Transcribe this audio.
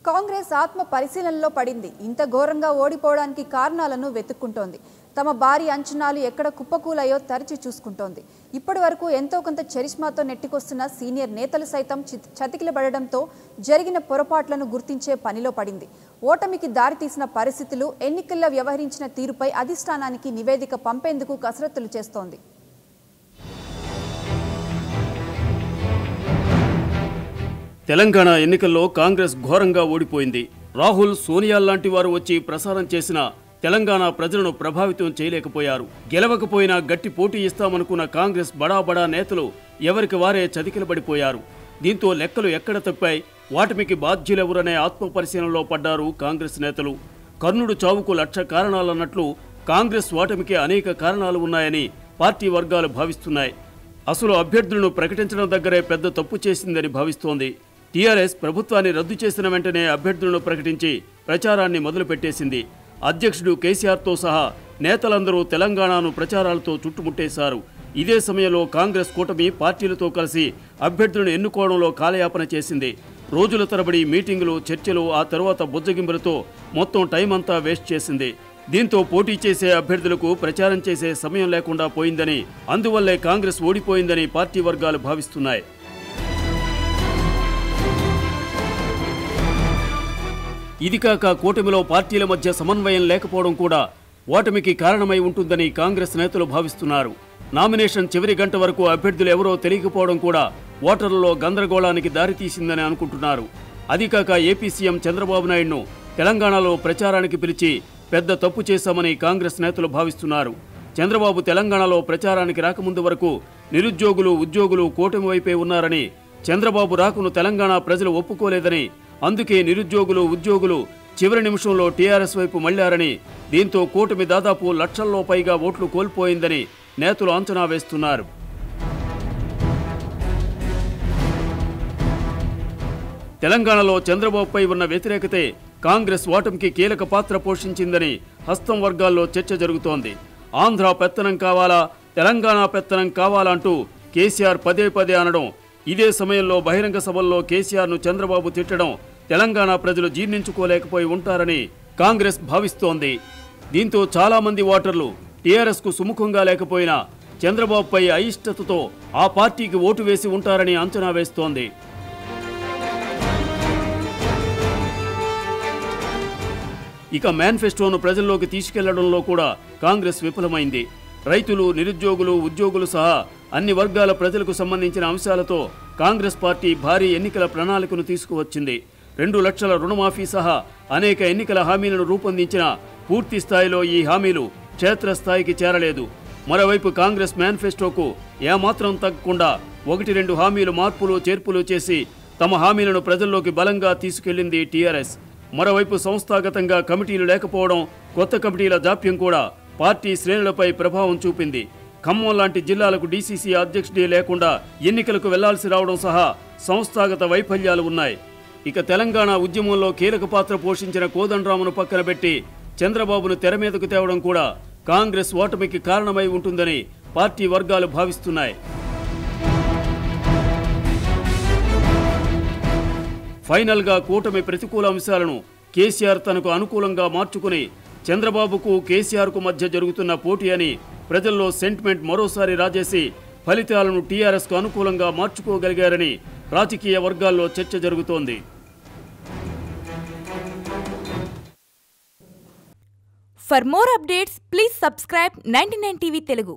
కాంగ్రెస్ ఆత్మ పరిశీలనలో పడింది. ఇంత ఘోరంగా ఓడిపోవడానికి కారణాలను వెతుక్కుంటోంది. తమ భారీ అంచనాలు ఎక్కడ కుప్పకూలాయో తరచి చూసుకుంటోంది. ఇప్పటి వరకు ఎంతో కొంత చరిష్మాతో నెట్టికొస్తున్న సీనియర్ నేతలు సైతం చతికిలబడడంతో జరిగిన పొరపాట్లను గుర్తించే పనిలో పడింది. ఓటమికి దారితీసిన పరిస్థితులు, ఎన్నికల్లో వ్యవహరించిన తీరుపై అధిష్టానానికి నివేదిక పంపేందుకు కసరత్తులు చేస్తోంది. తెలంగాణ ఎన్నికల్లో కాంగ్రెస్ ఘోరంగా ఓడిపోయింది. రాహుల్, సోనియా లాంటి వారు వచ్చి ప్రసారం చేసిన తెలంగాణ ప్రజలను ప్రభావితం చేయలేకపోయారు. గెలవకపోయినా గట్టి పోటీ ఇస్తామనుకున్న కాంగ్రెస్ బడా నేతలు ఎవరికి వారే చతికిలబడిపోయారు. దీంతో లెక్కలు ఎక్కడ తప్పాయి, వాటమికి బాధ్యులెవరనే ఆత్మపరిశీలనలో పడ్డారు కాంగ్రెస్ నేతలు. కర్ణుడు చావుకు 1,00,000 కారణాలన్నట్లు కాంగ్రెస్ ఓటమికి అనేక కారణాలు ఉన్నాయని పార్టీ వర్గాలు భావిస్తున్నాయి. అసలు అభ్యర్థులను ప్రకటించడం దగ్గరే పెద్ద తప్పు చేసిందని భావిస్తోంది. టీఆర్ఎస్ ప్రభుత్వాన్ని రద్దు చేసిన వెంటనే అభ్యర్థులను ప్రకటించి ప్రచారాన్ని మొదలుపెట్టేసింది. అధ్యక్షుడు కేసీఆర్తో సహా నేతలందరూ తెలంగాణను ప్రచారాలతో చుట్టుముట్టేశారు. ఇదే సమయంలో కాంగ్రెస్ కూటమి పార్టీలతో కలిసి అభ్యర్థులను ఎన్నుకోవడంలో కాలయాపన చేసింది. రోజుల తరబడి మీటింగులు, చర్చలు, ఆ తర్వాత బుజ్జగింపులతో మొత్తం టైం అంతా వేస్ట్ చేసింది. దీంతో పోటీ చేసే అభ్యర్థులకు ప్రచారం చేసే సమయం లేకుండా పోయిందని, అందువల్లే కాంగ్రెస్ ఓడిపోయిందని పార్టీ వర్గాలు భావిస్తున్నాయి. ఇది కాక కూటమిలో పార్టీల మధ్య సమన్వయం లేకపోవడం కూడా ఓటమికి కారణమై ఉంటుందని కాంగ్రెస్ నేతలు భావిస్తున్నారు. నామినేషన్ చివరి గంట వరకు అభ్యర్థులు ఎవరో తెలియకపోవడం కూడా ఓటర్లలో గందరగోళానికి దారితీసిందని అనుకుంటున్నారు. అది కాక ఏపీ సీఎం చంద్రబాబు నాయుడును తెలంగాణలో ప్రచారానికి పిలిచి పెద్ద తప్పు చేశామని కాంగ్రెస్ నేతలు భావిస్తున్నారు. చంద్రబాబు తెలంగాణలో ప్రచారానికి రాకముందు వరకు నిరుద్యోగులు, ఉద్యోగులు కూటమి వైపే ఉన్నారని, చంద్రబాబు రాకును తెలంగాణ ప్రజలు ఒప్పుకోలేదని, అందుకే నిరుద్యోగులు, ఉద్యోగులు చివరి నిమిషంలో టీఆర్ఎస్ వైపు మళ్లారని, దీంతో కూటమి దాదాపు 1,00,000లో పైగా ఓట్లు కోల్పోయిందని నేతలు అంచనా వేస్తున్నారు. తెలంగాణలో చంద్రబాబుపై ఉన్న వ్యతిరేకతే కాంగ్రెస్ ఓటమికి కీలక పాత్ర పోషించిందని హస్తం వర్గాల్లో చర్చ జరుగుతోంది. ఆంధ్ర పెత్తనం కావాలా, తెలంగాణ పెత్తనం కావాలా అంటూ కేసీఆర్ పదే అనడం, ఇదే సమయంలో బహిరంగ సభల్లో కేసీఆర్ను చంద్రబాబు తిట్టడం తెలంగాణ ప్రజలు జీర్ణించుకోలేకపోయి ఉంటారని కాంగ్రెస్ భావిస్తోంది. దీంతో చాలా మంది ఓటర్లు టీఆర్ఎస్కు సుముఖంగా లేకపోయినా చంద్రబాబుపై అయిష్టతతో ఆ పార్టీకి ఓటు వేసి ఉంటారని అంచనా వేస్తోంది. ఇక మేనిఫెస్టోను ప్రజల్లోకి తీసుకెళ్లడంలో కూడా కాంగ్రెస్ విఫలమైంది. రైతులు, నిరుద్యోగులు, ఉద్యోగులు సహా అన్ని వర్గాల ప్రజలకు సంబంధించిన అంశాలతో కాంగ్రెస్ పార్టీ భారీ ఎన్నికల ప్రణాళికను తీసుకువచ్చింది. 2 లక్షల రుణమాఫీ సహా అనేక ఎన్నికల హామీలను రూపొందించిన పూర్తి స్థాయిలో ఈ హామీలు క్షేత్రస్థాయికి చేరలేదు. మరోవైపు కాంగ్రెస్ మేనిఫెస్టోకు ఏమాత్రం తగ్గకుండా 1-2 హామీలు మార్పులు, చేర్పులు చేసి తమ హామీలను ప్రజల్లోకి బలంగా తీసుకెళ్లింది టీఆర్ఎస్. మరోవైపు సంస్థాగతంగా కమిటీలు లేకపోవడం, కొత్త కమిటీల జాప్యం కూడా పార్టీ శ్రేణులపై ప్రభావం చూపింది. ఖమ్మం లాంటి జిల్లాలకు డీసీసీ అధ్యక్షుడే లేకుండా ఎన్నికలకు వెళ్లాల్సి రావడం సహా సంస్థాగత వైఫల్యాలు ఉన్నాయి. ఇక తెలంగాణ ఉద్యమంలో కీలక పాత్ర పోషించిన కోదండరాంను పక్కన పెట్టి చంద్రబాబును తెర మీదకు తేవడం కూడా కాంగ్రెస్ ఓటమికి కారణమై ఉంటుందని పార్టీ వర్గాలు భావిస్తున్నాయి. ఫైనల్గా కూటమి ప్రతికూల అంశాలను కేసీఆర్ తనకు అనుకూలంగా మార్చుకుని చంద్రబాబుకు, కేసీఆర్కు మధ్య జరుగుతున్న పోటీ అని ప్రజల్లో సెంటిమెంట్ మరోసారి రాజేసి ఫలితాలను టీఆర్ఎస్కు అనుకూలంగా మార్చుకోగలిగారని రాజకీయ వర్గాల్లో చర్చ జరుగుతోంది. For more updates, please subscribe 99 TV Telugu.